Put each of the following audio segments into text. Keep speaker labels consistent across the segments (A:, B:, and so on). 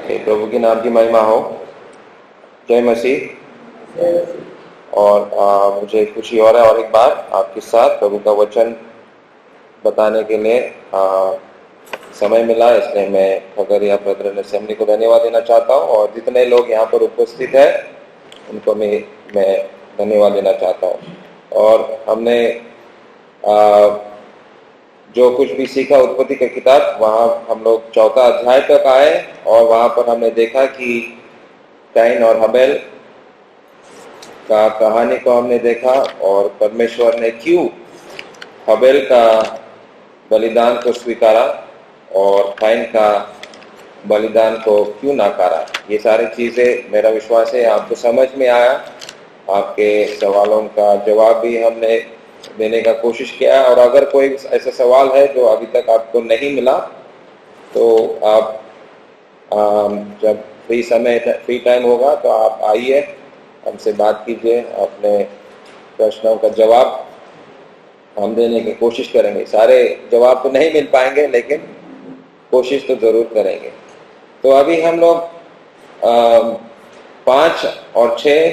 A: प्रभु के नाम की महिमा हो। जय मसीह। और मुझे खुशी हो रहा है और एक बार आपके साथ प्रभु का वचन बताने के लिए समय मिला, इसलिए मैं खगरिया ब्रदरन असेंबली को धन्यवाद देना चाहता हूँ और जितने लोग यहाँ पर उपस्थित हैं उनको मैं धन्यवाद देना चाहता हूँ। और हमने जो कुछ भी सीखा उत्पत्ति की किताब, वहाँ हम लोग 4 अध्याय तक आए और वहाँ पर हमने देखा कि कैन और हबेल का कहानी को हमने देखा और परमेश्वर ने क्यों हबेल का बलिदान को स्वीकारा और कैन का बलिदान को क्यों नकारा। ये सारी चीज़ें मेरा विश्वास है आपको समझ में आया। आपके सवालों का जवाब भी हमने देने का कोशिश किया और अगर कोई ऐसा सवाल है जो अभी तक आपको नहीं मिला तो आप जब फ्री टाइम होगा तो आप आइए, हमसे बात कीजिए, अपने प्रश्नों का जवाब हम देने की कोशिश करेंगे। सारे जवाब तो नहीं मिल पाएंगे लेकिन कोशिश तो ज़रूर करेंगे। तो अभी हम लोग 5 और 6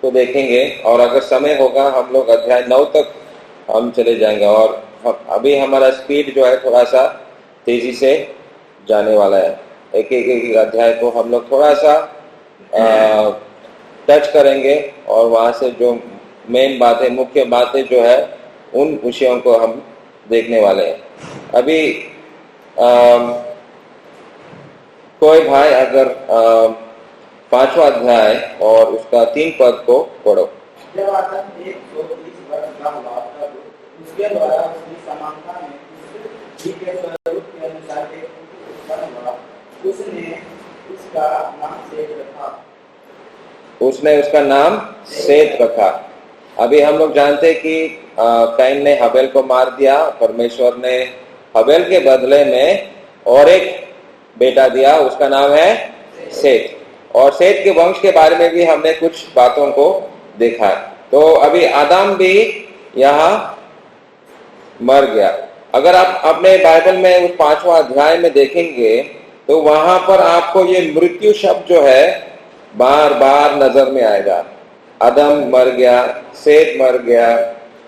A: को देखेंगे और अगर समय होगा हम लोग अध्याय 9 तक हम चले जाएंगे और अभी हमारा स्पीड जो है थोड़ा सा तेजी से जाने वाला है। एक अध्याय को हम लोग थोड़ा सा टच करेंगे और वहाँ से जो मेन बातें, मुख्य बातें जो है उन विषयों को हम देखने वाले हैं। अभी कोई भाई अगर 5वां अध्याय और उसका 3 पद को पढ़ो।
B: जब आदम 130 वर्ष का हुआ तब उसके द्वारा उसकी समानता में उसी के स्वरूप के अनुसार एक पुत्र उत्पन्न हुआ।
A: उसने उसका नाम सेत रखा। अभी हम लोग जानते हैं कि कैन ने हबेल को मार दिया। परमेश्वर ने हबेल के बदले में और एक बेटा दिया, उसका नाम है सेत। और सेत के वंश के बारे में भी हमने कुछ बातों को देखा। तो अभी आदम भी यहाँ मर गया। अगर आप अपने बाइबल में उस 5वां अध्याय में देखेंगे तो वहां पर आपको ये मृत्यु शब्द जो है बार बार नजर में आएगा। आदम मर गया, सेत मर गया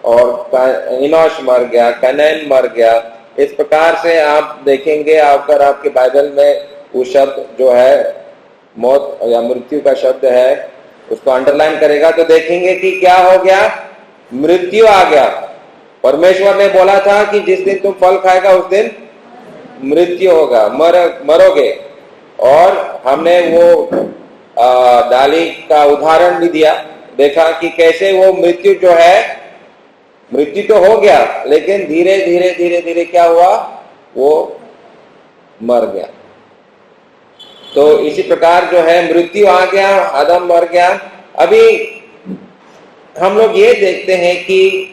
A: और इनोश मर गया, कैनन मर गया। इस प्रकार से आप देखेंगे, अगर आपके बाइबल में वो शब्द जो है मौत या मृत्यु का शब्द है उसको अंडरलाइन करेगा तो देखेंगे कि क्या हो गया, मृत्यु आ गया। परमेश्वर ने बोला था कि जिस दिन तुम फल खाएगा उस दिन मृत्यु होगा, मरोगे। और हमने वो डाली का उदाहरण भी दिया, देखा कि कैसे वो मृत्यु जो है, मृत्यु तो हो गया लेकिन धीरे धीरे धीरे धीरे क्या हुआ, वो मर गया। तो इसी प्रकार जो है मृत्यु आ गया, आदम मर गया। अभी हम लोग ये देखते हैं कि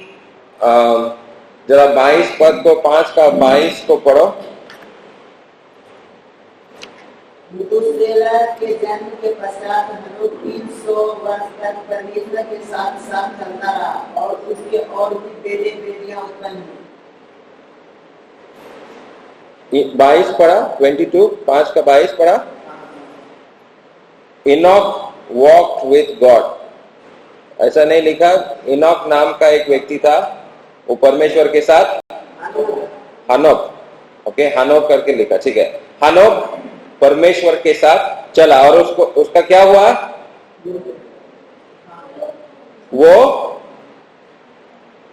A: जरा 22 पद को 5 का 22 को पढ़ो।
B: के जन्म के पश्चात हनोक 300 वर्ष तक परमेश्वर के साथ साथ चलता रहा और उसके और भी बेटे बेटियां उत्पन्न हुई।
A: 22 पढ़ा, 22, 5 का 22 पढ़ा। इनॉक वॉक्ड विथ गॉड, ऐसा नहीं लिखा। इनॉक नाम का एक व्यक्ति था, वो परमेश्वर के साथ, हनोक, ओके, हनोक करके लिखा, ठीक है। हनोक परमेश्वर के साथ चला और उसका क्या हुआ, वो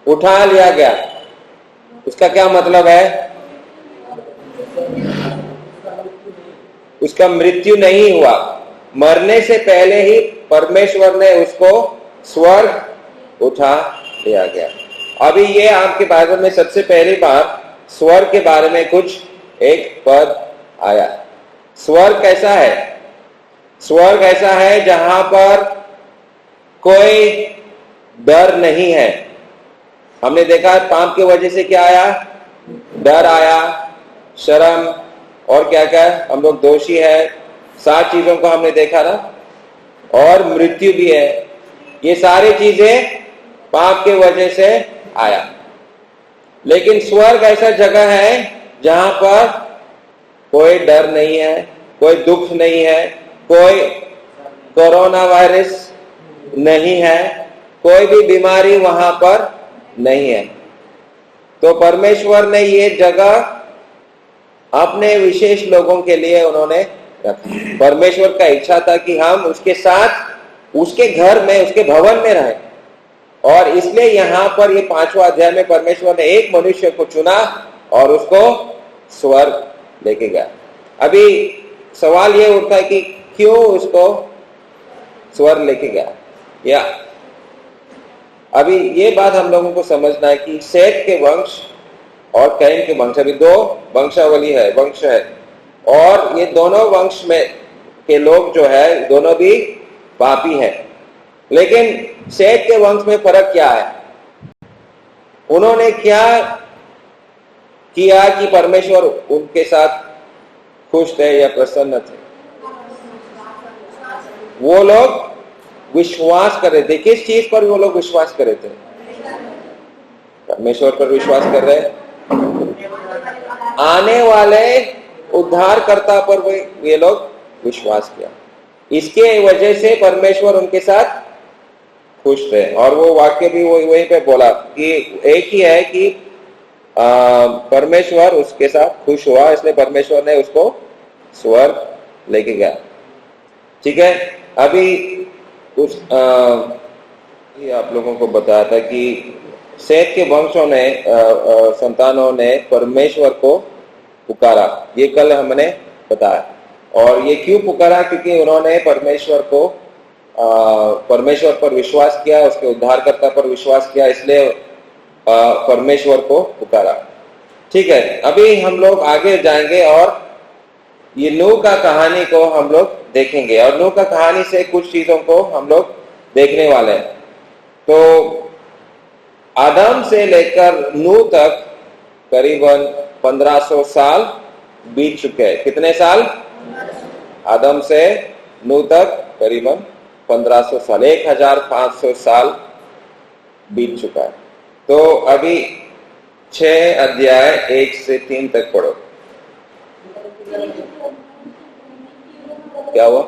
A: उठा लिया गया। उसका क्या मतलब है, उसका मृत्यु नहीं हुआ। मरने से पहले ही परमेश्वर ने उसको स्वर्ग उठा लिया गया। अभी ये आपके बाइबल में सबसे पहली बार स्वर्ग के बारे में कुछ एक पद आया। स्वर्ग कैसा है, स्वर्ग ऐसा है जहां पर कोई डर नहीं है। हमने देखा पाप की वजह से क्या आया, डर आया, शर्म और क्या क्या, हम लोग दोषी है, 7 चीजों को हमने देखा ना, और मृत्यु भी है। ये सारी चीजें पाप के वजह से आया। लेकिन स्वर्ग ऐसा जगह है जहां पर कोई डर नहीं है, कोई दुख नहीं है, कोई कोरोना वायरस नहीं है, कोई भी बीमारी वहां पर नहीं है। तो परमेश्वर ने ये जगह अपने विशेष लोगों के लिए उन्होंने रखा। परमेश्वर का इच्छा था कि हम उसके साथ उसके घर में, उसके भवन में रहें, और इसलिए यहां पर ये 5वां अध्याय में परमेश्वर ने एक मनुष्य को चुना और उसको स्वर्ग लेके गया। अभी सवाल ये उठता है कि क्यों उसको स्वर्ग लेके गया, या अभी ये बात हम लोगों को समझना है कि सेठ के वंश और कैन के वंश, अभी 2 वंशावली है, वंश है, और ये दोनों वंश में के लोग जो है दोनों भी पापी हैं। लेकिन सेठ के वंश में फर्क क्या है? उन्होंने क्या किया कि परमेश्वर उनके साथ खुश थे या प्रसन्न थे? वो लोग विश्वास कर रहे थे। किस चीज पर वो लोग विश्वास कर रहे थे? परमेश्वर पर विश्वास कर रहे, आने वाले उद्धारकर्ता पर वे लोग विश्वास किया। इसके वजह से परमेश्वर उनके साथ खुश थे। और वो वाक्य भी वो वहीं पे बोला कि एक ही है कि परमेश्वर उसके साथ खुश हुआ, इसलिए परमेश्वर ने उसको स्वर्ग लेके गया। ठीक है, अभी उस आप लोगों को बताया था कि सेठ के वंशों ने संतानों ने परमेश्वर को पुकारा, ये कल हमने बताया। और ये क्यों पुकारा? क्योंकि उन्होंने परमेश्वर पर विश्वास किया, उसके उद्धारकर्ता पर विश्वास किया, इसलिए परमेश्वर को पुकारा। ठीक है, अभी हम लोग आगे जाएंगे और ये नूह का कहानी को हम लोग देखेंगे, और नूह का कहानी से कुछ चीजों को हम लोग देखने वाले हैं। तो आदम से लेकर नूह तक करीबन 1500 साल बीत चुके हैं। कितने साल? आदम से नूह तक करीबन 1500 साल, 1500 साल बीत चुका है। तो अभी 6 अध्याय 1 से 3 तक पढ़ो। क्या हुआ?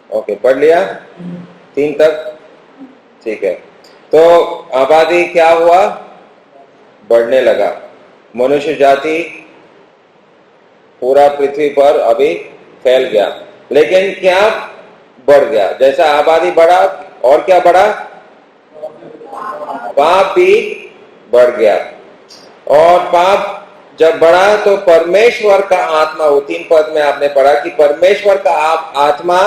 A: ओके, पढ़ लिया 3 तक? ठीक है। तो आबादी क्या हुआ? बढ़ने लगा। मनुष्य जाति पूरा पृथ्वी पर अभी फैल गया, लेकिन क्या बढ़ गया? जैसा आबादी बढ़ा और क्या बढ़ा? पाप भी बढ़ गया। और पाप जब बढ़ा तो परमेश्वर का आत्मा, वो 3 पद में आपने पढ़ा कि परमेश्वर का आत्मा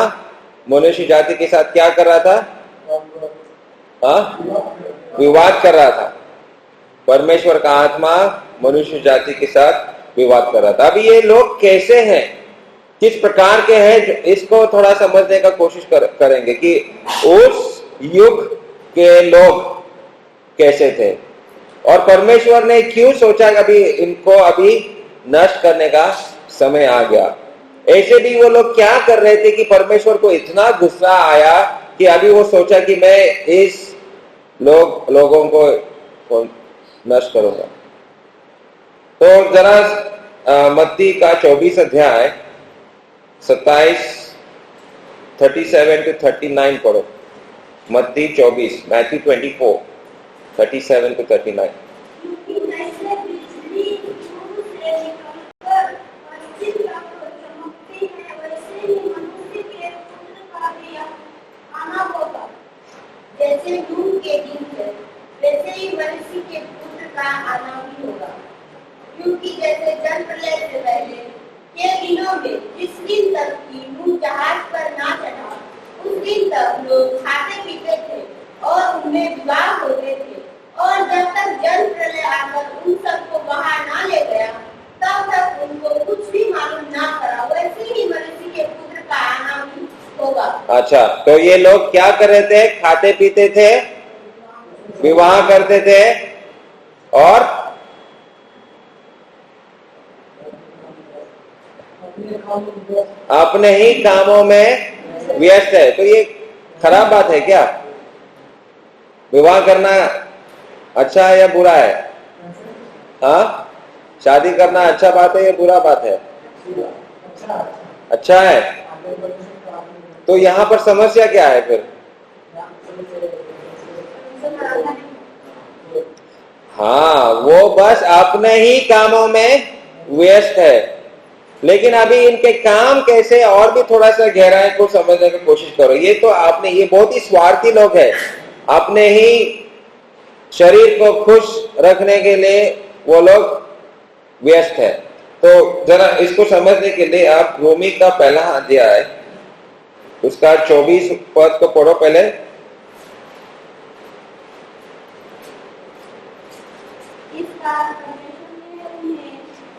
A: मनुष्य जाति के साथ क्या कर रहा था? विवाद कर रहा था। परमेश्वर का आत्मा मनुष्य जाति के साथ विवाद कर रहा था। अभी ये लोग कैसे हैं, किस प्रकार के हैं, इसको थोड़ा समझने का कोशिश करेंगे कि उस युग के लोग कैसे थे, और परमेश्वर ने क्यों सोचा कि इनको अभी नष्ट करने का समय आ गया। ऐसे भी वो लोग क्या कर रहे थे कि परमेश्वर को इतना गुस्सा आया कि अभी वो सोचा कि मैं इस लोगों को नष्ट करूंगा। तो जरा मत्ती का 24 अध्याय 37 to 39 पढ़ो। मत्ती 24, मैथ्यू 24, 37 to 39।
C: जैसे नूह के दिन थे, वैसे ही मनुष्य के पुत्र का आना भी होगा, क्योंकि जैसे जल प्रलय से पहले के दिनों में जिस दिन तक की नूह जहाज पर ना चढ़ा, उस दिन तक लोग खाते पीते थे और उनमें विवाह होते थे, और जब तक जल प्रलय आकर उन सबको वहां ना ले गया, तब तक उनको कुछ भी मालूम ना पड़ा। वैसे ही मनुष्य के पुत्र का आना भी होगा।
A: अच्छा, तो ये लोग क्या कर रहे थे? खाते पीते थे, विवाह करते थे और अपने ही कामों में व्यस्त है। तो ये खराब बात है क्या? विवाह करना अच्छा है या बुरा है? हाँ, शादी करना अच्छा बात है या बुरा बात है? अच्छा है। तो यहाँ पर समस्या क्या है फिर? हाँ, वो बस अपने ही कामों में व्यस्त है। लेकिन अभी इनके काम कैसे, और भी थोड़ा सा गहराई को समझने की कोशिश करो। ये तो आपने, ये बहुत ही स्वार्थी लोग हैं, अपने ही शरीर को खुश रखने के लिए वो लोग व्यस्त है। तो जरा इसको समझने के लिए आप रोमी का पहला अध्याय उसका 24 पद को पढ़ो पहले।
C: इस कारण परमेश्वर ने उन्हें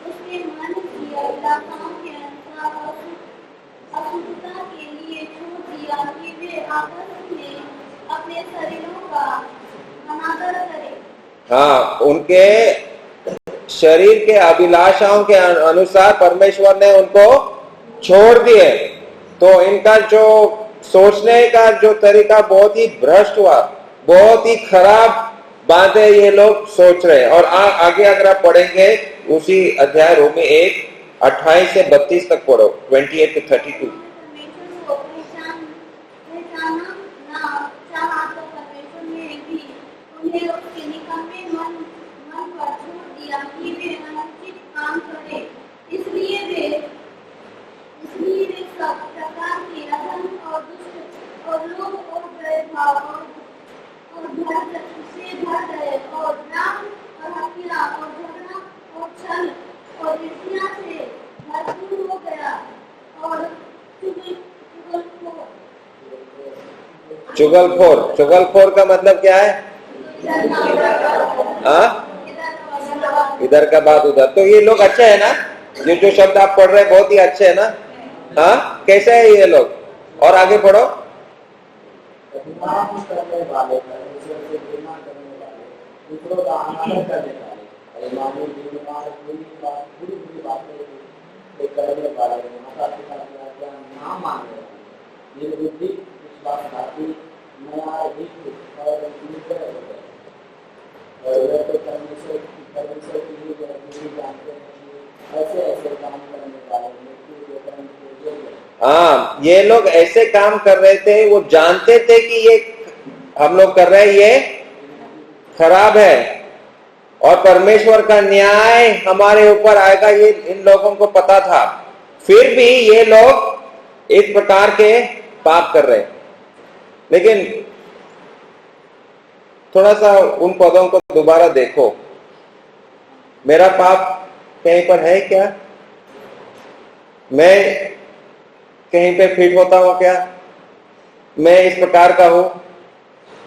C: उसके मन की अभिलाषाओं के अनुसार अशुद्धता के लिए छोड़ दिया कि वे आपस में अपने शरीरों का अनादर करें।
A: हाँ, उनके शरीर के अभिलाषाओं के अनुसार परमेश्वर ने उनको छोड़ दिए। तो इनका जो सोचने का जो तरीका बहुत ही भ्रष्ट हुआ, बहुत ही खराब बातें ये लोग सोच रहे हैं। और आगे अगर आप पढ़ेंगे उसी अध्याय रोमी 1 28 से 32 तक पढ़ो, 28 to 32।
C: परमेश्वर को पहचाना ना चाहा तो परमेश्वर ने भी उन्हें उसके निकम्मे मन पर छोड़ दिया कि वे अनुचित काम करें। इसलिए वे सब प्रकार के अधर्म और दुष्ट और लोभ और भेदभाव और भ्रष्ट से भर गए, और राम और हत्या और झगड़ा और छल और ईर्ष्या से भरपूर हो गया, और
A: चुगलखोर का मतलब क्या है? हाँ, इधर का बात उधर। तो ये लोग अच्छे है ना? ये जो शब्द आप पढ़ रहे हैं बहुत ही अच्छे है ना? हाँ, कैसे है ये लोग? और आगे पढ़ो।
B: करने वाले, दूसरों से घृणा करने वाले, दूसरों का अनादर करने वाले, अभिमानी, बुरी बुरी बातें करने वाले, माता पिता की आज्ञा ना मानने वाले, निर्बुद्धि, विश्वासघाती, न्यायाधीश और निर्दय हो गए। और वे तो परमेश्वर की ही जानते हैं कि ऐसे काम करने वाले मृत्यु के दंड के योग्य हैं।
A: हाँ, ये लोग ऐसे काम कर रहे थे, वो जानते थे कि ये हम लोग कर रहे हैं ये खराब है और परमेश्वर का न्याय हमारे ऊपर आएगा, ये इन लोगों को पता था। फिर भी ये लोग इस प्रकार के पाप कर रहे हैं। लेकिन थोड़ा सा उन पदों को दोबारा देखो। मेरा पाप कहीं पर है क्या? मैं कहीं पे फिट होता हूं क्या? मैं इस प्रकार का हूं?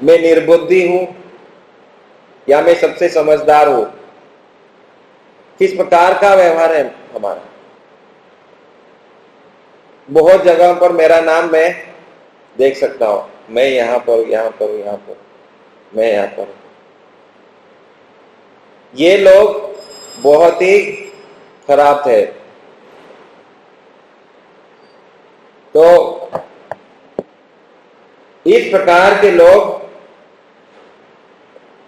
A: मैं निर्बुद्धि हूं या मैं सबसे समझदार हूं? किस प्रकार का व्यवहार है हमारा? बहुत जगहों पर मेरा नाम मैं देख सकता हूं, मैं यहां पर, मैं यहां पर। ये लोग बहुत ही खराब थे। तो इस प्रकार के लोग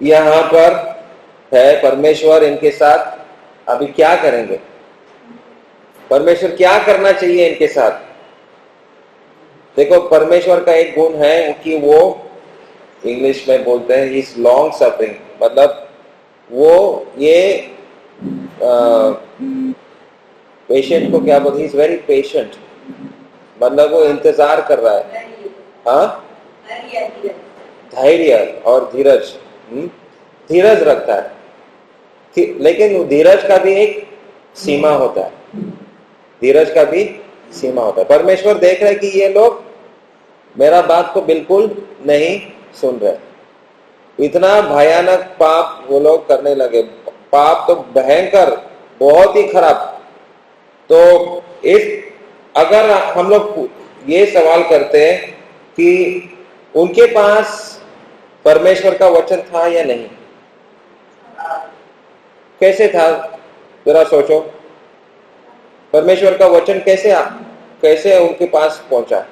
A: यहां पर है। परमेश्वर इनके साथ अभी क्या करेंगे? परमेश्वर क्या करना चाहिए इनके साथ? देखो, परमेश्वर का एक गुण है कि वो इंग्लिश में बोलते हैं इस लॉन्ग सफरिंग, मतलब वो ये पेशेंट को क्या बोलते हैं? इज वेरी पेशेंट, मतलब वो इंतजार कर रहा है। हाँ, धैर्य और धीरज, धीरज रखता है। लेकिन धीरज का भी एक सीमा होता है, धीरज का भी सीमा होता है। परमेश्वर देख रहे कि ये लोग मेरा बात को बिल्कुल नहीं सुन रहे, इतना भयानक पाप वो लोग करने लगे, पाप तो भयंकर, बहुत ही खराब। तो इस अगर हम लोग ये सवाल करते हैं कि उनके पास परमेश्वर का वचन था या नहीं, कैसे था, जरा सोचो, परमेश्वर का वचन कैसे उनके पास पहुंचा?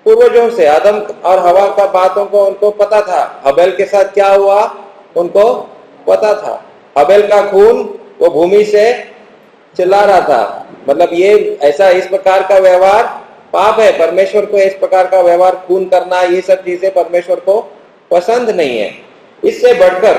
A: पूर्वजों से, आदम और हवा का बातों को उनको पता था। हबेल के साथ क्या हुआ उनको पता था। हबेल का खून वो भूमि से चिल्ला रहा था, मतलब ये ऐसा, इस प्रकार का व्यवहार पाप है। परमेश्वर को इस प्रकार का व्यवहार, खून करना, ये सब चीजें परमेश्वर को पसंद नहीं है। इससे बढ़कर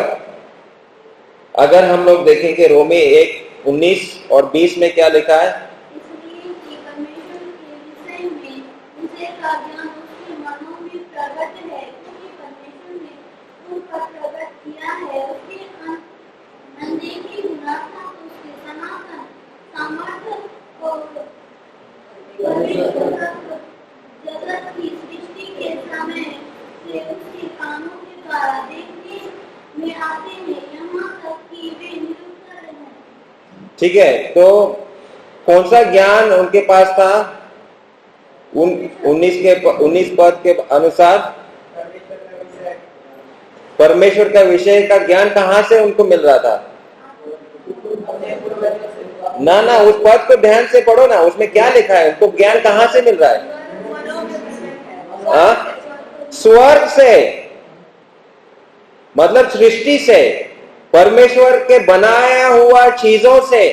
A: अगर हम लोग देखेंगे रोमी 1:19 और 20 में क्या लिखा है,
C: इसलिए कि परमेश्वर के विषय में उसे का ज्ञान उसके मनों में प्रकट है, क्योंकि परमेश्वर ने उन पर प्रकट किया है। उसके अनदेखी गुणात्मा उसके सनातन सामर्थ्य और जगत की सृष्टि के समय से उसके कानों के द्वारा देखने में आते हैं, यहाँ तक कि वे निरुत्तर हैं।
A: ठीक है। तो कौन सा ज्ञान उनके पास था? 19 पद के अनुसार परमेश्वर का विषय का ज्ञान कहां से उनको मिल रहा था? ना, उस पद को ध्यान से पढ़ो ना, उसमें क्या लिखा है, उनको ज्ञान कहां से मिल रहा है? स्वर्ग से, मतलब सृष्टि से, परमेश्वर के बनाया हुआ चीजों से।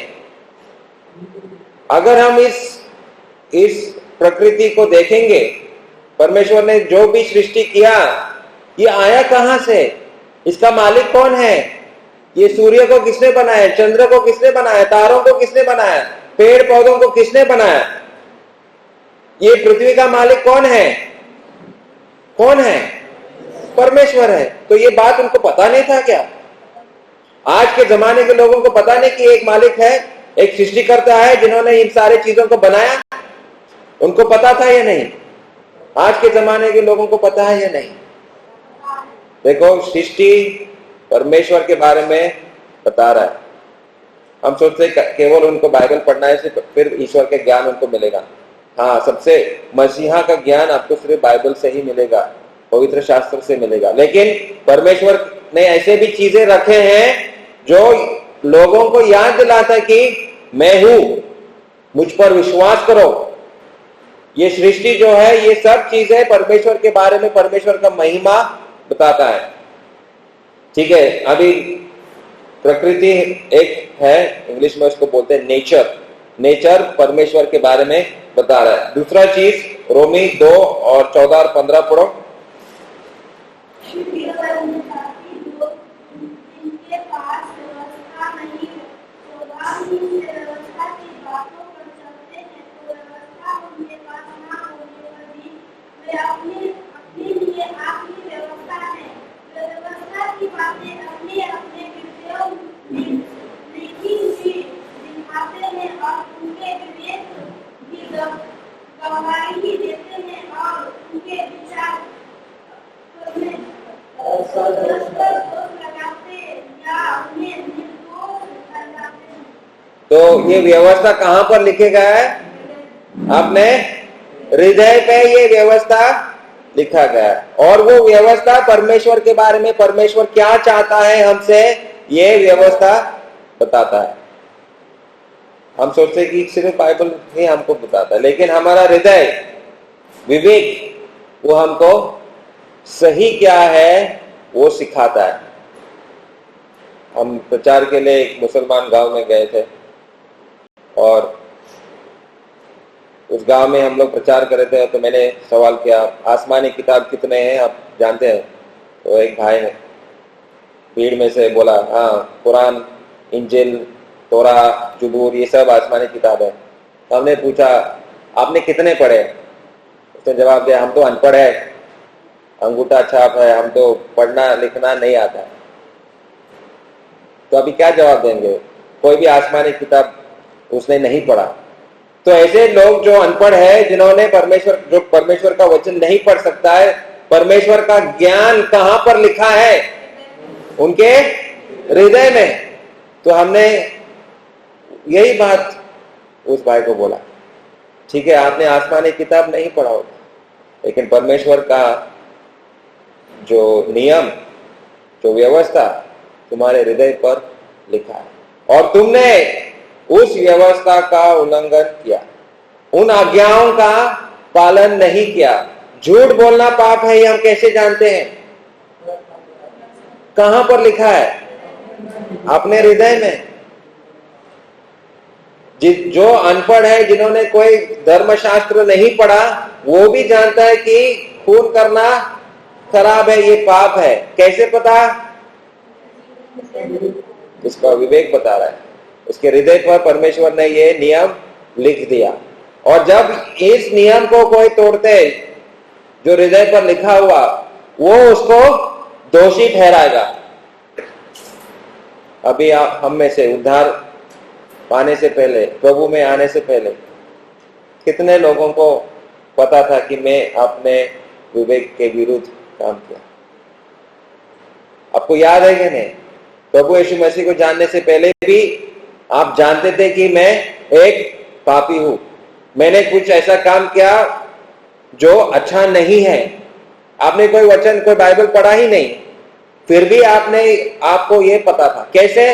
A: अगर हम इस प्रकृति को देखेंगे, परमेश्वर ने जो भी सृष्टि किया, ये आया कहां से? इसका मालिक कौन है? ये सूर्य को किसने बनाया? चंद्र को किसने बनाया? तारों को किसने बनाया? पेड़ पौधों को किसने बनाया? ये पृथ्वी का मालिक कौन है? कौन है? परमेश्वर है। तो ये बात उनको पता नहीं था क्या? आज के जमाने के लोगों को पता नहीं कि एक मालिक है, एक सृष्टिकर्ता है जिन्होंने इन सारे चीजों को बनाया? उनको पता था या नहीं? आज के जमाने के लोगों को पता है या नहीं? देखो, सृष्टि परमेश्वर के बारे में बता रहा है। हम सोचते केवल उनको बाइबल पढ़ना है, फिर ईश्वर के ज्ञान उनको मिलेगा। हाँ, सबसे मसीहा का ज्ञान आपको सिर्फ बाइबल से ही मिलेगा, पवित्र शास्त्र से मिलेगा। लेकिन परमेश्वर ने ऐसे भी चीजें रखे हैं जो लोगों को याद दिलाता है कि मैं हूं, मुझ पर विश्वास करो। ये सृष्टि जो है, ये सब चीजें परमेश्वर के बारे में, परमेश्वर का महिमा बताता है। ठीक है। अभी प्रकृति एक है, इंग्लिश में उसको बोलते हैं नेचर परमेश्वर के बारे में बता रहा है। दूसरा चीज, रोमी 2 और 14 और 15 पढ़ो। तो ये व्यवस्था कहां पर लिखे गया है? अपने हृदय पे ये व्यवस्था लिखा गया है। और वो व्यवस्था परमेश्वर के बारे में, परमेश्वर क्या चाहता है हमसे, ये व्यवस्था बताता है। हम सोचते कि सिर्फ बाइबल ही हमको बताता है, लेकिन हमारा हृदय, विवेक, वो हमको सही क्या है वो सिखाता है। हम प्रचार के लिए एक मुसलमान गांव में गए थे और उस गांव में हम लोग प्रचार कर रहे थे। तो मैंने सवाल किया, आसमानी किताब कितने हैं आप जानते हैं? तो एक भाई ने भीड़ में से बोला, हाँ, कुरान, इंजिल, तोरा, जबूर, ये सब आसमानी किताब है। तो हमने पूछा, आपने कितने पढ़े? उसने जवाब दिया, हम तो अनपढ़ है, अंगूठा छाप है, हम तो पढ़ना लिखना नहीं आता है। तो अभी क्या जवाब देंगे? कोई भी आसमानी किताब उसने नहीं पढ़ा। तो ऐसे लोग जो अनपढ़ है, जिन्होंने परमेश्वर का वचन नहीं पढ़ सकता है, परमेश्वर का ज्ञान कहां पर लिखा है? उनके हृदय में। तो हमने यही बात उस भाई को बोला, ठीक है आपने आसमानी किताब नहीं पढ़ा होगा, लेकिन परमेश्वर का जो नियम, जो व्यवस्था तुम्हारे हृदय पर लिखा है, और तुमने उस व्यवस्था का उल्लंघन किया, उन आज्ञाओं का पालन नहीं किया। झूठ बोलना पाप है, ये हम कैसे जानते हैं? कहां पर लिखा है? अपने हृदय में। जो अनपढ़ है, जिन्होंने कोई धर्मशास्त्र नहीं पढ़ा, वो भी जानता है कि खून करना खराब है, ये पाप है। कैसे पता? उसका विवेक बता रहा है। उसके हृदय पर परमेश्वर ने ये नियम लिख दिया, और जब इस नियम को कोई तोड़ते, जो हृदय पर लिखा हुआ, वो उसको दोषी ठहराएगा। अभी आप हम में से उद्धार पाने से पहले, प्रभु में आने से पहले, कितने लोगों को पता था कि मैं अपने विवेक के विरुद्ध काम किया? आपको याद है कि नहीं? प्रभु यीशु मसीह को जानने से पहले भी आप जानते थे कि मैं एक पापी हूं, मैंने कुछ ऐसा काम किया जो अच्छा नहीं है। आपने कोई वचन, कोई बाइबल पढ़ा ही नहीं, फिर भी आपको ये पता था। कैसे?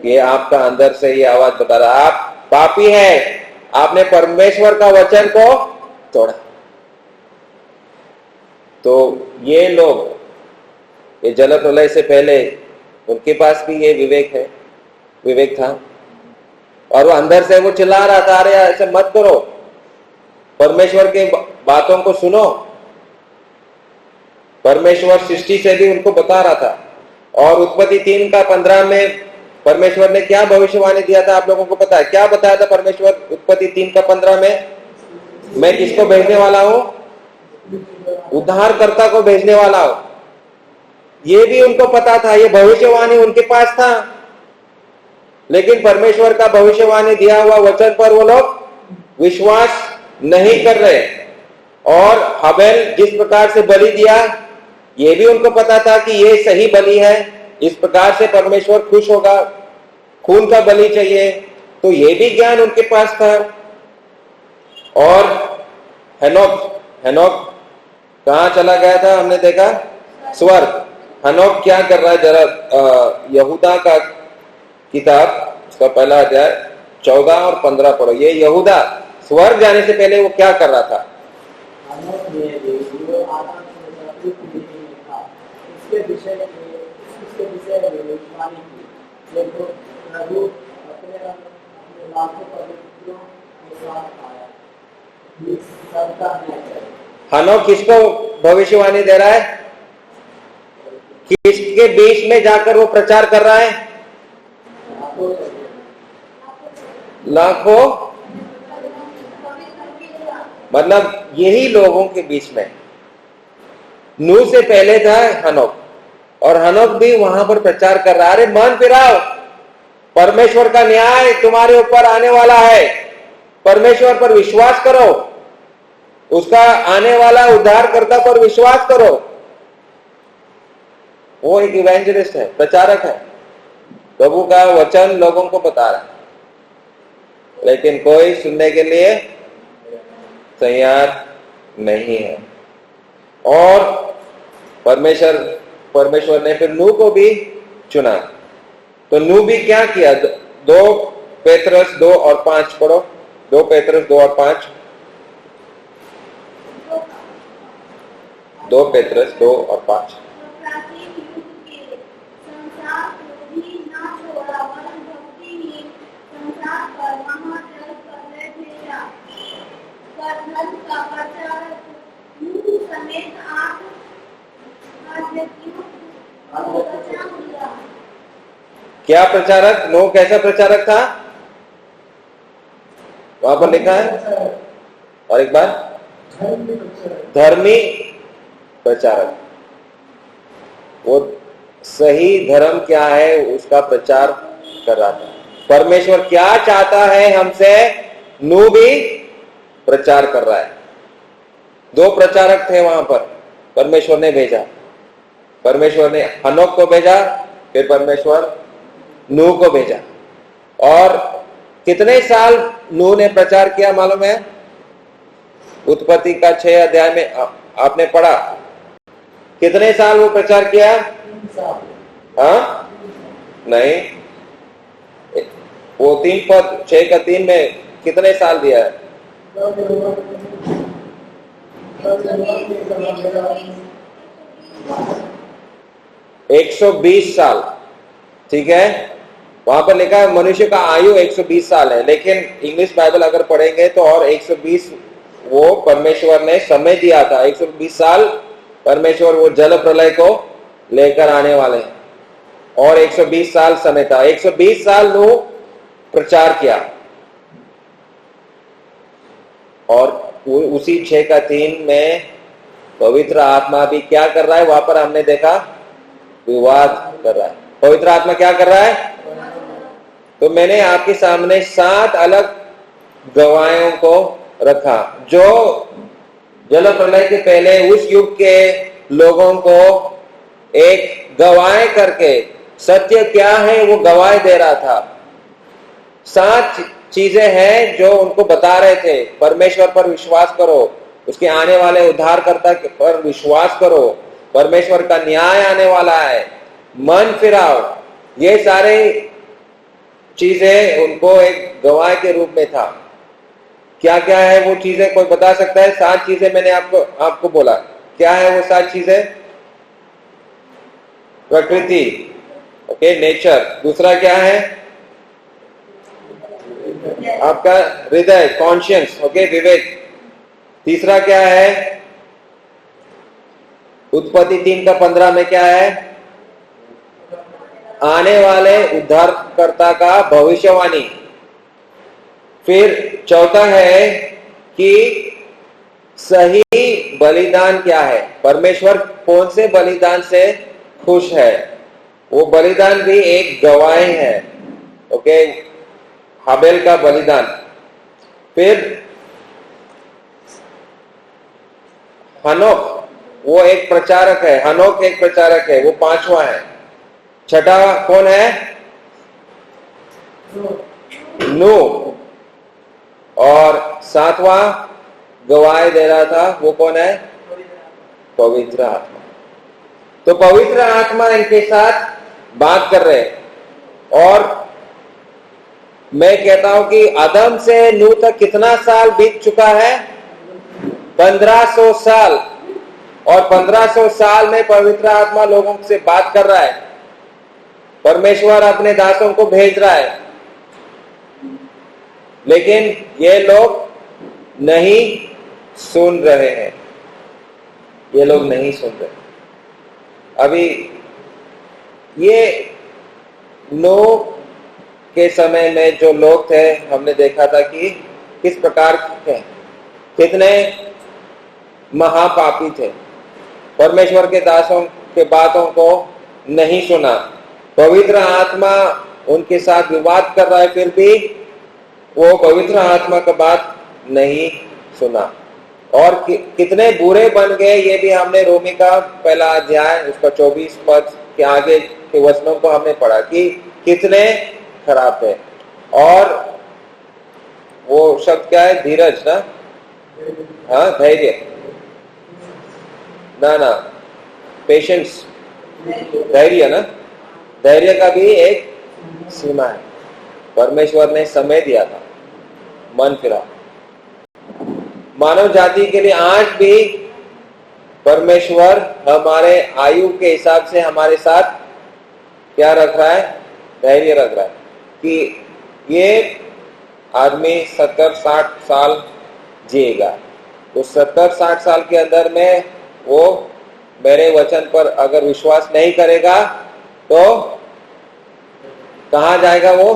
A: ये आपका अंदर से ये आवाज बता रहा, आप पापी हैं, आपने परमेश्वर का वचन को तोड़ा। तो ये लोग, ये जलप्रलय से पहले उनके पास भी ये विवेक था, और वो अंदर से वो चिल्ला रहा था, अरे ऐसे मत करो, परमेश्वर के बातों को सुनो। परमेश्वर सृष्टि से भी उनको बता रहा था, और उत्पत्ति 3:15 में परमेश्वर ने क्या भविष्यवाणी दिया था? आप लोगों को पता है क्या बताया था परमेश्वर उत्पत्ति 3:15 में? मैं किसको भेजने वाला हूं? उद्धारकर्ता को भेजने वाला हूं। ये भी उनको पता था, ये भविष्यवाणी उनके पास था, लेकिन परमेश्वर का भविष्यवाणी दिया हुआ वचन पर वो लोग विश्वास नहीं कर रहे। और हबेल जिस प्रकार से बलि दिया, ये भी उनको पता था कि ये सही बलि है, इस प्रकार से परमेश्वर खुश होगा, खून का बलि चाहिए, तो ये भी ज्ञान उनके पास था। और हेनोक कहां चला गया था? हमने देखा स्वर्ग। हनोक क्या कर रहा है? जरा यहूदा का किताब, उसका पहला अध्याय 14 और 15 पढ़ो। ये यहूदा स्वर्ग जाने से पहले वो क्या कर रहा था? हनोक किसको भविष्यवाणी दे रहा है? किसके बीच में जाकर वो प्रचार कर रहा है? लाखों, मतलब यही लोगों के बीच में। नूह से पहले था हनोक, और हनोक भी वहां पर प्रचार कर रहा है, अरे मन फिराओ, परमेश्वर का न्याय तुम्हारे ऊपर आने वाला है, परमेश्वर पर विश्वास करो, उसका आने वाला उद्धारकर्ता पर विश्वास करो। वो एक इवेंजलिस्ट है, प्रचारक है, प्रभु का वचन लोगों को बता रहा है, लेकिन कोई सुनने के लिए तैयार नहीं है। और परमेश्वर ने फिर नूह को भी चुना। तो नूह भी क्या किया? 2 पेत्रस 2 और 5 पढ़ो। 2 पेत्रस 2 और 5। 2 पेत्रस 2 और 5। क्या प्रचारक? नूह कैसा प्रचारक था? वहां पर लिखा है, और एक बार धर्मी प्रचारक, वो सही धर्म क्या है उसका प्रचार कर रहा था। परमेश्वर क्या चाहता है हमसे, नूह भी प्रचार कर रहा है। दो प्रचारक थे वहां पर, परमेश्वर ने भेजा। परमेश्वर ने हनोक को भेजा, फिर परमेश्वर नूह को भेजा। और कितने साल नूह ने प्रचार किया मालूम है? उत्पत्ति का 6 अध्याय में आपने पढ़ा, कितने साल वो प्रचार किया? हाँ नहीं, वो 3 पद 6 का 3 में कितने साल दिया है? 120 साल, ठीक है। वहां पर लिखा है मनुष्य का आयु 120 साल है, लेकिन इंग्लिश बाइबल अगर पढ़ेंगे तो और 120 वो परमेश्वर ने समय दिया था। 120 साल परमेश्वर वो जल प्रलय को लेकर आने वाले हैं, और 120 साल समय था। 120 साल नूह प्रचार किया, और उसी 6 का 3 में पवित्र आत्मा भी क्या कर रहा है? वहां पर हमने देखा विवाद कर रहा है। पवित्र आत्मा क्या कर रहा है? तो मैंने आपके सामने 7 अलग गवाहों को रखा, जो जल प्रलय के पहले उस युग के लोगों को एक गवाह करके सत्य क्या है वो गवाह दे रहा था। 7 चीजें हैं जो उनको बता रहे थे, परमेश्वर पर विश्वास करो, उसके आने वाले उद्धारकर्ता पर विश्वास करो, परमेश्वर का न्याय आने वाला है, मन फिराओ। ये सारे चीजें उनको एक गवाह के रूप में था। क्या क्या है वो चीजें, कोई बता सकता है? 7 चीजें मैंने आपको बोला, क्या है वो 7 चीजें? प्रकृति, ओके, नेचर। दूसरा क्या है? आपका हृदय, कॉन्शियंस, ओके, विवेक। तीसरा क्या है? उत्पत्ति 3 का 15 में क्या है? आने वाले उद्धारकर्ता का भविष्यवाणी। फिर चौथा है कि सही बलिदान क्या है, परमेश्वर कौन से बलिदान से खुश है, वो बलिदान भी एक गवाही है, ओके, हाबेल का बलिदान। फिर हनोक वो एक प्रचारक है, हनोक एक प्रचारक है, वो 5वां है। छठा कौन है? नूह। और 7वां गवाही दे रहा था, वो कौन है? पवित्र आत्मा। तो पवित्र आत्मा इनके साथ बात कर रहे हैं। और मैं कहता हूं कि आदम से नूह तक कितना साल बीत चुका है? 1500 साल। और 1500 साल में पवित्र आत्मा लोगों से बात कर रहा है, परमेश्वर अपने दासों को भेज रहा है, लेकिन ये लोग नहीं सुन रहे हैं। ये लोग नहीं सुन रहे। अभी ये नूह के समय में जो लोग थे, हमने देखा था कि किस प्रकार के, कितने महापापी थे, परमेश्वर के दासों के बातों को नहीं सुना। पवित्र आत्मा उनके साथ विवाद कर रहा है, फिर भी वो पवित्र आत्मा का बात नहीं सुना। और कितने बुरे बन गए, ये भी हमने रोमी का 1 अध्याय उसका 24 पद के आगे के वचनों को हमने पढ़ा कि कितने खराब है। और वो शब्द क्या है? धीरज ना, हाँ, धैर्य ना, पेशेंस, धैर्य ना, धैर्य का भी एक सीमा है। परमेश्वर ने समय दिया था, मन फिरा। मानव जाति के लिए आज भी परमेश्वर हमारे आयु के हिसाब से हमारे साथ क्या रख रहा है? धैर्य रख रहा है कि ये आदमी 70-60 साल जिएगा। तो 70-60 साल के अंदर में वो मेरे वचन पर अगर विश्वास नहीं करेगा तो कहां जाएगा? वो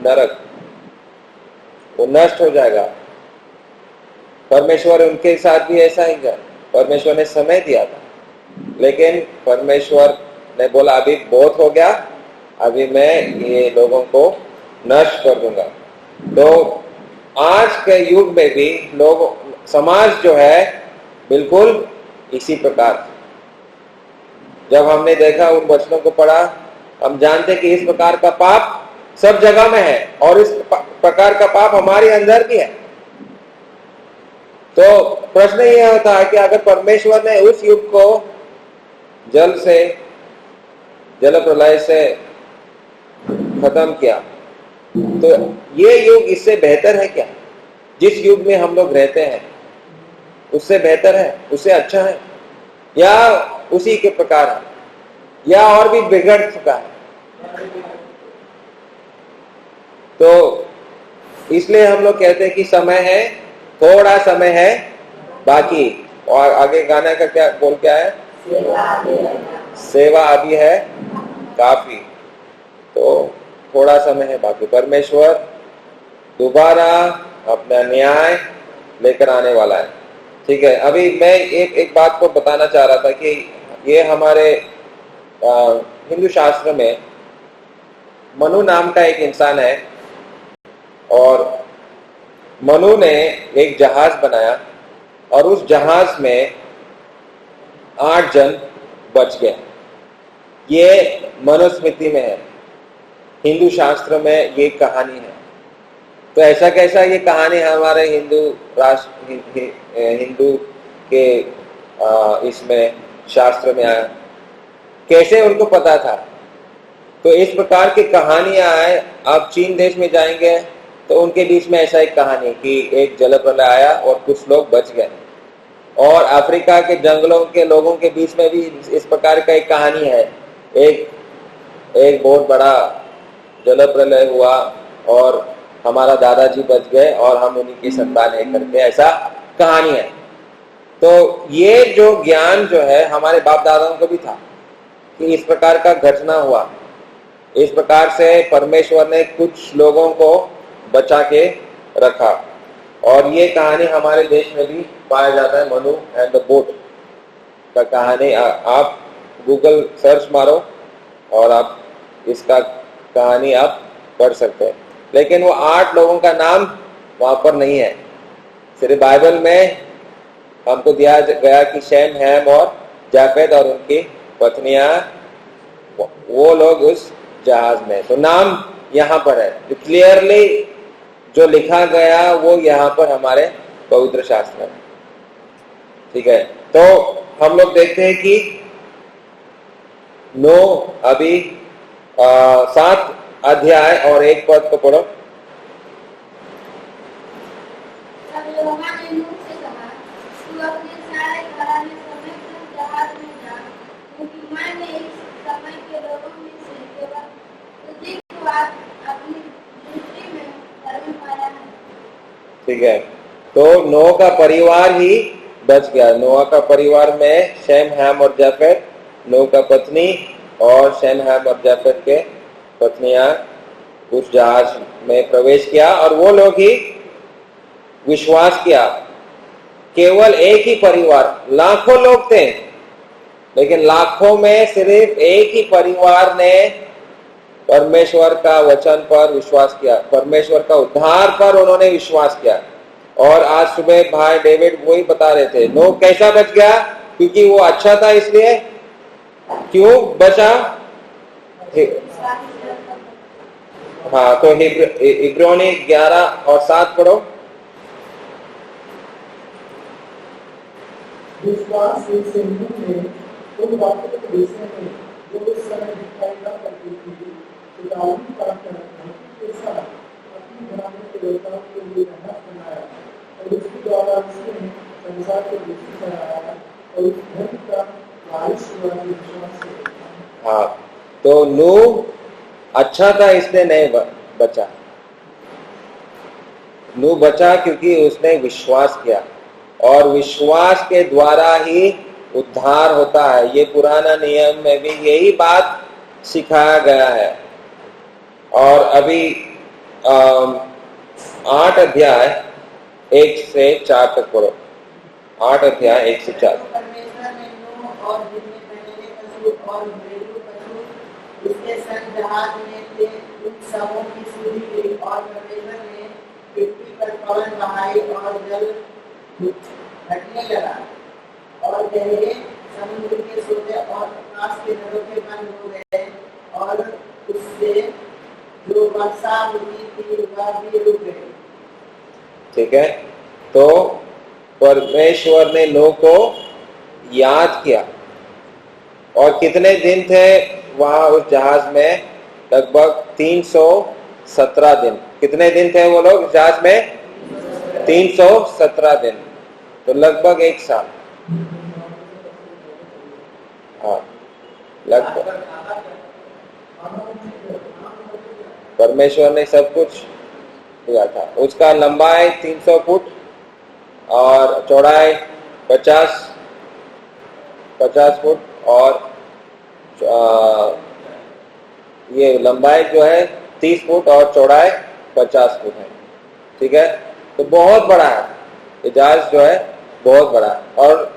A: नरक, वो नष्ट हो जाएगा। परमेश्वर उनके साथ भी ऐसा ही किया। परमेश्वर ने समय दिया था, लेकिन परमेश्वर ने बोला अभी बहुत हो गया, अभी मैं ये लोगों को नष्ट कर दूंगा। तो आज के युग में भी लोग, समाज जो है बिल्कुल इसी प्रकार। जब हमने देखा, उन वचनों को पढ़ा, हम जानते कि इस प्रकार का पाप सब जगह में है और इस प्रकार का पाप हमारे अंदर भी है। तो प्रश्न यह होता है कि अगर परमेश्वर ने उस युग को जल प्रलय से खत्म किया, तो ये युग इससे बेहतर है क्या? जिस युग में हम लोग रहते हैं उससे बेहतर है, उससे अच्छा है, या उसी के प्रकार है, या और भी बिगड़ चुका है? तो इसलिए हम लोग कहते हैं कि समय है, थोड़ा समय है बाकी। और आगे गाना का क्या बोल क्या है? सेवा अभी है काफी। तो थोड़ा समय है बाकी। परमेश्वर दोबारा अपना न्याय लेकर आने वाला है। ठीक है, अभी मैं एक बात को बताना चाह रहा था कि ये हमारे हिंदू शास्त्र में मनु नाम का एक इंसान है, और मनु ने एक जहाज बनाया और उस जहाज में 8 जन बच गए। ये मनुस्मृति में है, हिंदू शास्त्र में ये कहानी है। तो ऐसा कैसा ये कहानी हमारे हिंदू के इसमें शास्त्र में आया? कैसे उनको पता था? तो इस प्रकार की कहानियां आए। आप चीन देश में जाएंगे तो उनके बीच में ऐसा एक कहानी कि एक जल प्रलय आया और कुछ लोग बच गए। और अफ्रीका के जंगलों के लोगों के बीच में भी इस प्रकार का एक कहानी है। एक बहुत बड़ा जल प्रलय हुआ और हमारा दादाजी बच गए और हम उन्हीं की संतान है करके ऐसा कहानी है। तो ये जो ज्ञान जो है हमारे बाप दादाओं को भी था कि इस प्रकार का घटना हुआ, इस प्रकार से परमेश्वर ने कुछ लोगों को बचा के रखा। और ये कहानी हमारे देश में भी पाया जाता है, मनु एंड द बोट का कहानी। आप गूगल सर्च मारो और आप इसका कहानी आप पढ़ सकते हैं। लेकिन वो 8 लोगों का नाम वहां पर नहीं है। सिर्फ बाइबल में हमको दिया गया कि शैम, हैम और जाफेद और उनकी पत्नियां, वो लोग उस जहाज में। तो नाम यहाँ पर है, क्लियरली जो लिखा गया वो यहाँ पर हमारे पवित्र शास्त्र में। ठीक है, तो हम लोग देखते हैं कि नो अभी 7 अध्याय और 1 पद को पढ़ो।
C: तब यहोवा ने नूह से कहा, तू अपने सारे घराने समेत जहाज में जा, क्योंकि मैंने इस समय के लोगों में से केवल तुझी की बात अपनी दृष्टि में धर्म पाया है। ठीक है,
A: तो नोह का परिवार ही बच गया। नोह का परिवार में शैम, हैम और जाफेद, नोह का पत्नी और शैम, हैम और जाफेद के पत्नियां उस जहाज में प्रवेश किया और वो लोग ही विश्वास किया। केवल एक ही परिवार, लाखों लोग थे लेकिन लाखों में सिर्फ एक ही परिवार ने परमेश्वर का वचन पर विश्वास किया, परमेश्वर का उद्धार पर उन्होंने विश्वास किया। और आज सुबह भाई डेविड वही बता रहे थे, नोह कैसा बच गया? क्योंकि वो अच्छा था, इसलिए। क्यों बचा? हाँ, तो इब्रानी 11 और 7 पढ़ो।
B: विश्वास से नूह ने उन बातों के विषय में जो उस समय दिखाई न पड़ती थी, चेतावनी प्राप्त करने के साथ अपनी घराने के देवताओं के लिए रहमत बनाया और उसके द्वारा उसने संसार को दुखी कराया और उस धर्म का वारिस हुआ विश्वास से।
A: हाँ, तो नूह अच्छा था इसलिए नहीं बचा। नूह बचा क्योंकि उसने विश्वास किया और विश्वास के द्वारा ही उद्धार होता है। ये पुराना नियम में भी यही बात सिखाया गया है। और अभी 8 अध्याय 1 से 4 तक पढ़ो। 8 अध्याय 1 से 4।
B: परमेश्वर ने नूह और जितने पहले पशु और घरेलू पशु उसके संग जहाज में थे उन सबों की सुधि ली, और परमेश्वर ने पृथ्वी पर पवन बहाई और जल घटने लगा, और गहरे समुद्र के सोते और आकाश के झरोखे बंद हो गए, और उससे जो वर्षा होती थी वह भी रुक गई।
A: ठीक है, तो परमेश्वर ने नूह को याद किया। और कितने दिन थे वहां उस जहाज में? लगभग 317 दिन। कितने दिन थे वो लोग जहाज में? 317 दिन, तो लगभग 1 साल। हाँ, लगभग परमेश्वर ने सब कुछ किया था। उसका लंबाई 300 फुट और चौड़ाई 50 फुट, और ये लंबाई जो है 30 फुट और चौड़ाई 50 फुट है। ठीक है, तो बहुत बड़ा है ये जहाज जो है, बहुत बड़ा है। और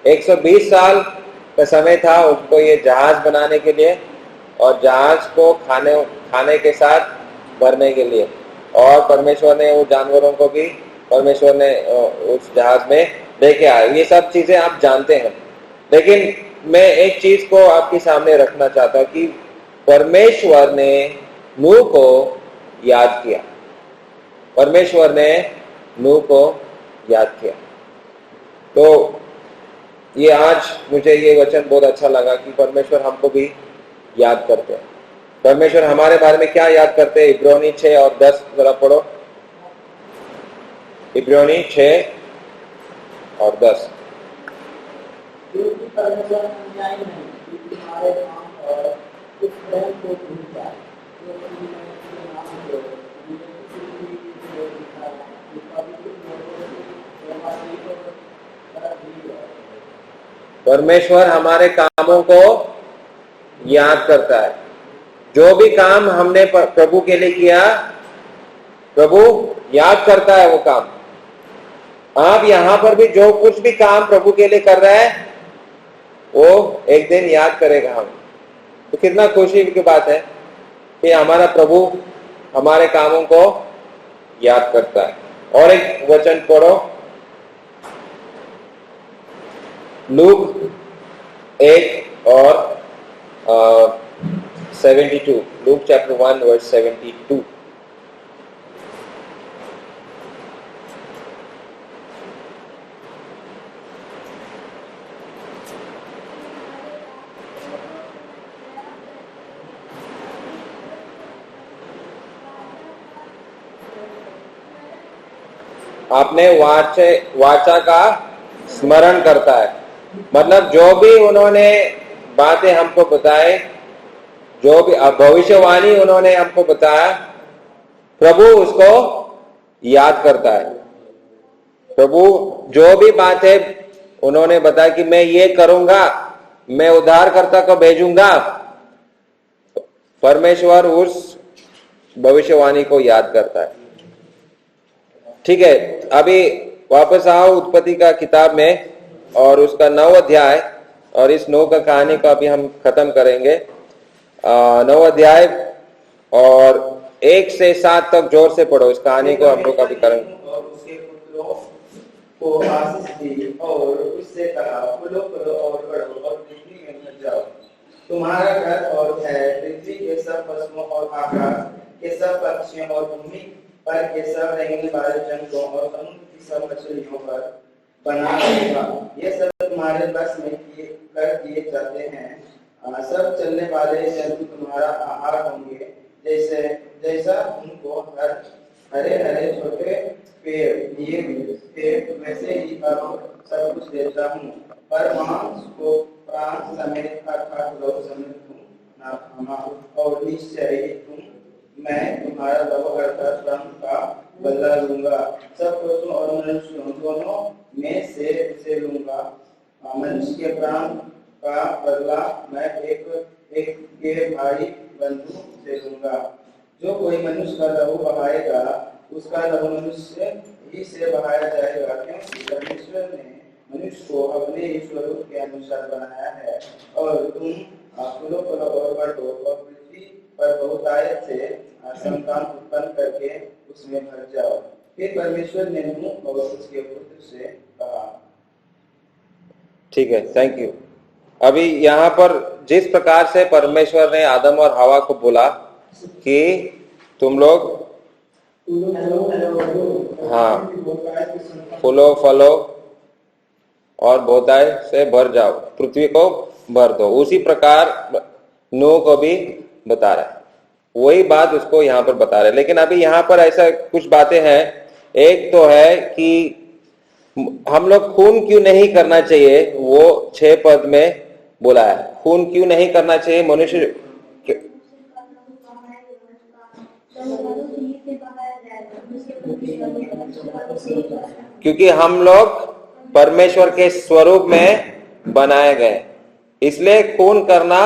A: 120 साल का समय था उसको ये जहाज बनाने के लिए, और जहाज को खाने के साथ भरने के लिए। और परमेश्वर ने वो जानवरों को भी परमेश्वर ने उस जहाज में लेके आए। ये सब चीजें आप जानते हैं, लेकिन मैं एक चीज को आपके सामने रखना चाहता हूं कि परमेश्वर ने नूह को याद किया। परमेश्वर ने नूह को याद किया। तो ये आज मुझे ये वचन बहुत अच्छा लगा कि परमेश्वर हमको भी याद करते हैं। परमेश्वर हमारे बारे में क्या याद करते हैं? इब्रानी 6 और 10 जरा पढ़ो। इब्रानी 6 और 10।
B: क्योंकि परमेश्वर अन्यायी नहीं, कि तुम्हारे काम और उस प्रेम को भूल जाए जो तुमने उसके नाम को मुझे किसी भी से दिखाया, कि पवित्र लोगों की सेवा को कर दी है।
A: परमेश्वर हमारे कामों को याद करता है। जो भी काम हमने प्रभु के लिए किया, प्रभु याद करता है वो काम। आप यहां पर भी जो कुछ भी काम प्रभु के लिए कर रहे हैं, वो एक दिन याद करेगा हम। तो कितना खुशी की बात है कि हमारा प्रभु हमारे कामों को याद करता है। और एक वचन पढ़ो, लूक 1 और 72। Luke chapter 1 verse 72। आपने वाचा का स्मरण करता है, मतलब जो भी उन्होंने बातें हमको बताए, जो भी भविष्यवाणी उन्होंने हमको बताया, प्रभु उसको याद करता है। प्रभु जो भी बातें उन्होंने बताया कि मैं ये करूंगा, मैं उद्धारकर्ता को भेजूंगा, परमेश्वर उस भविष्यवाणी को याद करता है। ठीक है, अभी वापस आओ उत्पत्ति का किताब में और उसका 9 अध्याय, और इस 9 का कहानी को अभी हम खत्म करेंगे। 9 अध्याय और 1 से 7 तक जोर से पढ़ो। इस कहानी को हम लोग अभी करेंगे।
B: और उसके पुत्रों को आशीष दी और उससे कहा, फूलो फूलो और बढ़ो और पृथ्वी में भर जाओ। तुम्हारा घर और है पृथ्वी के सब पशुओं और आकाश के सब पक्षियों और भूमि पर के सब रहने वाले जंतुओं और समुद्र की सब मछलियों पर बना रहेगा। ये सब तुम्हारे बस में कर दिए जाते हैं। सब चलने वाले जंतु तुम्हारा आहार होंगे, जैसा उनको हरे हरे छोटे पेड़ दिए पेड़ वैसे ही अब सब कुछ देता हूँ। पर मांस को प्राण समेत अर्थात लोग समेत और निश्चय ही मैं तुम्हारा लव अर्थात श्रम का बदला लूंगा। सब पशु और मनुष्यों दोनों में से उसे लूंगा। मनुष्य के प्राण का बदला मैं एक के भाई बंधु से लूंगा। जो कोई मनुष्य का लहू बहाएगा, उसका लहू मनुष्य ही से बढ़ाया जाएगा, क्योंकि परमेश्वर ने मनुष्य को अपने स्वरूप के अनुसार बनाया है। और तुम फूलों फलो और बढ़ो और पृथ्वी पर बहुतायत से संतान उत्पन्न करके उसमें भर जाओ। फिर परमेश्वर ने नूह और उसके पुत्र से कहा।
A: ठीक है, थैंक यू। अभी यहाँ पर जिस प्रकार से परमेश्वर ने आदम और हवा को बोला कि तुम लोग हाँ फूलो फलो और बहुताय से भर जाओ, पृथ्वी को भर दो, उसी प्रकार नूह को भी बता रहा है, वही बात उसको यहाँ पर बता रहे हैं। लेकिन अभी यहाँ पर ऐसा कुछ बातें हैं। एक तो है कि हम लोग खून क्यों नहीं करना चाहिए, वो 6 पद में बोला है। खून क्यों नहीं करना चाहिए मनुष्य, क्योंकि हम लोग परमेश्वर के स्वरूप में बनाए गए, इसलिए खून करना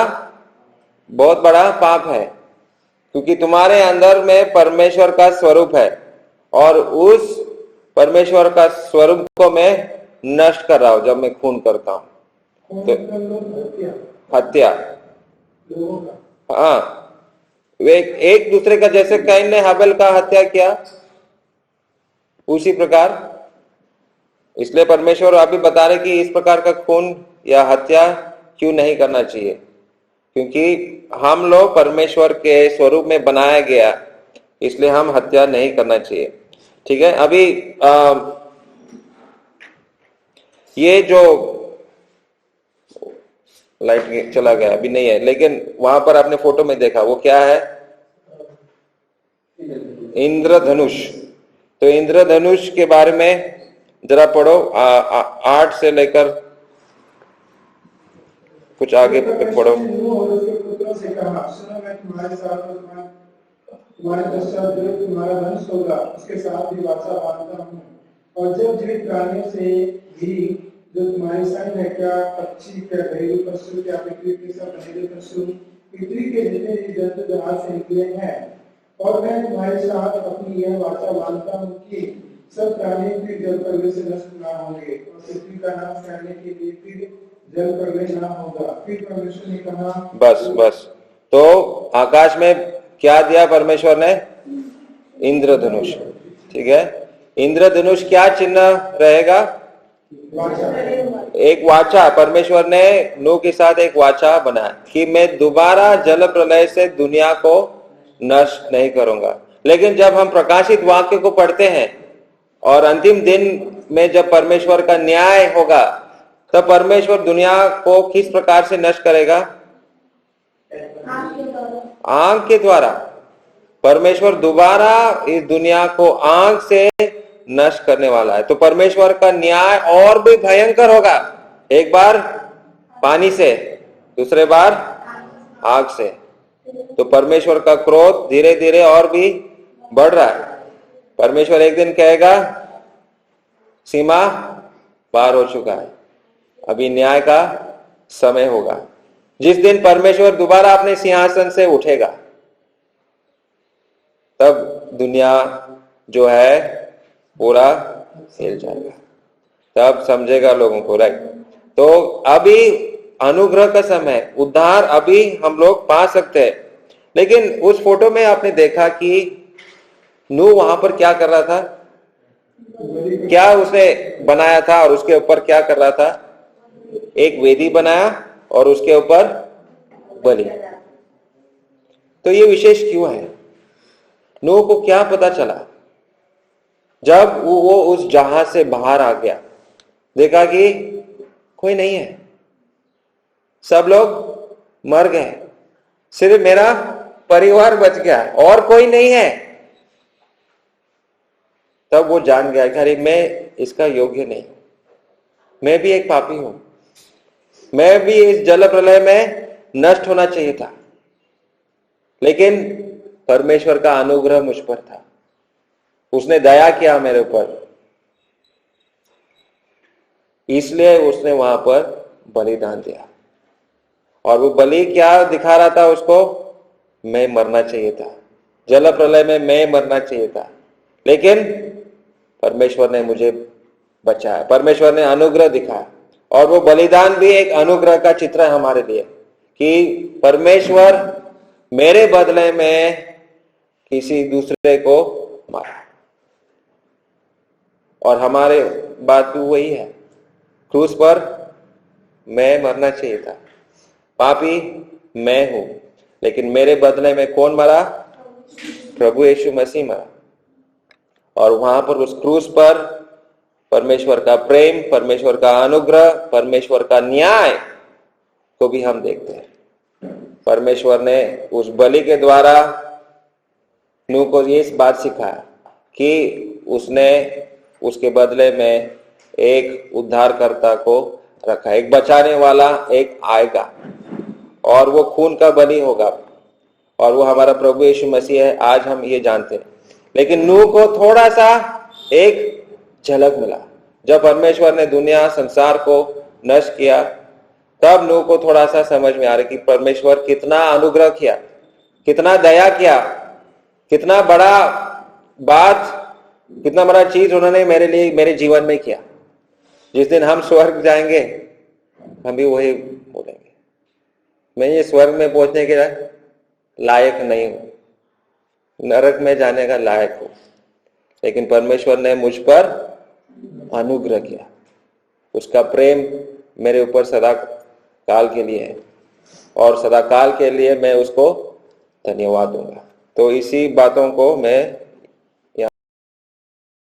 A: बहुत बड़ा पाप है। क्योंकि तुम्हारे अंदर में परमेश्वर का स्वरूप है और उस परमेश्वर का स्वरूप को मैं नष्ट कर रहा हूं जब मैं खून करता हूं। तो हत्या, हाँ, वे एक दूसरे का, जैसे कैन ने हाबेल का हत्या किया उसी प्रकार, इसलिए परमेश्वर अभी बता रहे कि इस प्रकार का खून या हत्या क्यों नहीं करना चाहिए, क्योंकि हम लोग परमेश्वर के स्वरूप में बनाया गया, इसलिए हम हत्या नहीं करना चाहिए। ठीक है। अभी ये जो लाइट चला गया, अभी नहीं है, लेकिन वहां पर आपने फोटो में देखा, वो क्या है? इंद्रधनुष। तो इंद्रधनुष के बारे में जरा पढ़ो, 8 से लेकर कुछ आगे पढ़ो।
D: तुम्हारे पश्चात जो तुम्हारा वंश होगा उसके साथ भी वाचा बांधता हूँ, और जब जीवित प्राणियों से भी जो तुम्हारे संग है, क्या पक्षी, क्या घरेलू पशु, क्या पृथ्वी के सब घरेलू पशु, पृथ्वी के जितने भी जंतु जहाज से निकले हैं, और मैं तुम्हारे साथ अपनी यह वाचा बांधता हूँ कि सब प्राणी फिर जल प्रलय से नष्ट न होंगे, और पृथ्वी का नाश करने के लिए फिर जल प्रलय न होगा। फिर परमेश्वर ने कहा,
A: बस तो आकाश में क्या दिया परमेश्वर ने? इंद्रधनुष। ठीक है। इंद्रधनुष क्या चिन्ह रहेगा? एक वाचा। परमेश्वर ने नूह के साथ एक वाचा बनाया कि मैं दोबारा जल प्रलय से दुनिया को नष्ट नहीं करूंगा। लेकिन जब हम प्रकाशित वाक्य को पढ़ते हैं और अंतिम दिन में जब परमेश्वर का न्याय होगा, तब परमेश्वर दुनिया को किस प्रकार से नष्ट करेगा? आग के द्वारा। परमेश्वर दोबारा इस दुनिया को आग से नष्ट करने वाला है। तो परमेश्वर का न्याय और भी भयंकर होगा। एक बार पानी से, दूसरे बार आग से। तो परमेश्वर का क्रोध धीरे धीरे और भी बढ़ रहा है। परमेश्वर एक दिन कहेगा सीमा पार हो चुका है, अभी न्याय का समय होगा। जिस दिन परमेश्वर दोबारा अपने सिंहासन से उठेगा, तब दुनिया जो है पूरा हिल जाएगा, तब समझेगा लोगों को, राइट। तो अभी अनुग्रह का समय, उद्धार अभी हम लोग पा सकते हैं। लेकिन उस फोटो में आपने देखा कि नूह वहां पर क्या कर रहा था, क्या उसने बनाया था और उसके ऊपर क्या कर रहा था? एक वेदी बनाया और उसके ऊपर बलि। तो ये विशेष क्यों है? नूह को क्या पता चला जब वो उस जहाज से बाहर आ गया, देखा कि कोई नहीं है, सब लोग मर गए, सिर्फ मेरा परिवार बच गया और कोई नहीं है। तब वो जान गया कि अरे मैं इसका योग्य नहीं, मैं भी एक पापी हूं, मैं भी इस जल प्रलय में नष्ट होना चाहिए था। लेकिन परमेश्वर का अनुग्रह मुझ पर था, उसने दया किया मेरे ऊपर, इसलिए उसने वहां पर बलिदान दिया। और वो बलि क्या दिखा रहा था उसको? मैं मरना चाहिए था, जल प्रलय में मैं मरना चाहिए था। लेकिन परमेश्वर ने मुझे बचाया, परमेश्वर ने अनुग्रह दिखाया। और वो बलिदान भी एक अनुग्रह का चित्र है हमारे लिए कि परमेश्वर मेरे बदले में किसी दूसरे को मारा। और हमारे बात भी वही है, क्रूस पर मैं मरना चाहिए था, पापी मैं हूं, लेकिन मेरे बदले में कौन मरा? प्रभु यीशु मसीह मरा। और वहां पर उस क्रूस पर परमेश्वर का प्रेम, परमेश्वर का अनुग्रह, परमेश्वर का न्याय को भी हम देखते हैं। परमेश्वर ने उस बलि के द्वारा नूह को ये इस बात सिखाया कि उसने उसके बदले में एक उद्धारकर्ता को रखा, एक बचाने वाला एक आएगा और वो खून का बलि होगा और वो हमारा प्रभु यीशु मसीह है। आज हम ये जानते हैं, लेकिन नूह को थोड़ा सा एक झलक मिला। जब परमेश्वर ने दुनिया संसार को नष्ट किया, तब नूह को थोड़ा सा समझ में आ रहा कि परमेश्वर कितना अनुग्रह किया, कितना दया किया, कितना बड़ा बात, कितना बड़ा चीज उन्होंने मेरे लिए, मेरे जीवन में किया। जिस दिन हम स्वर्ग जाएंगे हम भी वही बोलेंगे, मैं ये स्वर्ग में पहुंचने के लायक नहीं हूं, नरक में जाने का लायक हूं, लेकिन परमेश्वर ने मुझ पर अनुग्रह किया। उसका प्रेम मेरे ऊपर सदा काल के लिए है और सदा काल के लिए मैं उसको धन्यवाद दूंगा। तो इसी बातों को मैं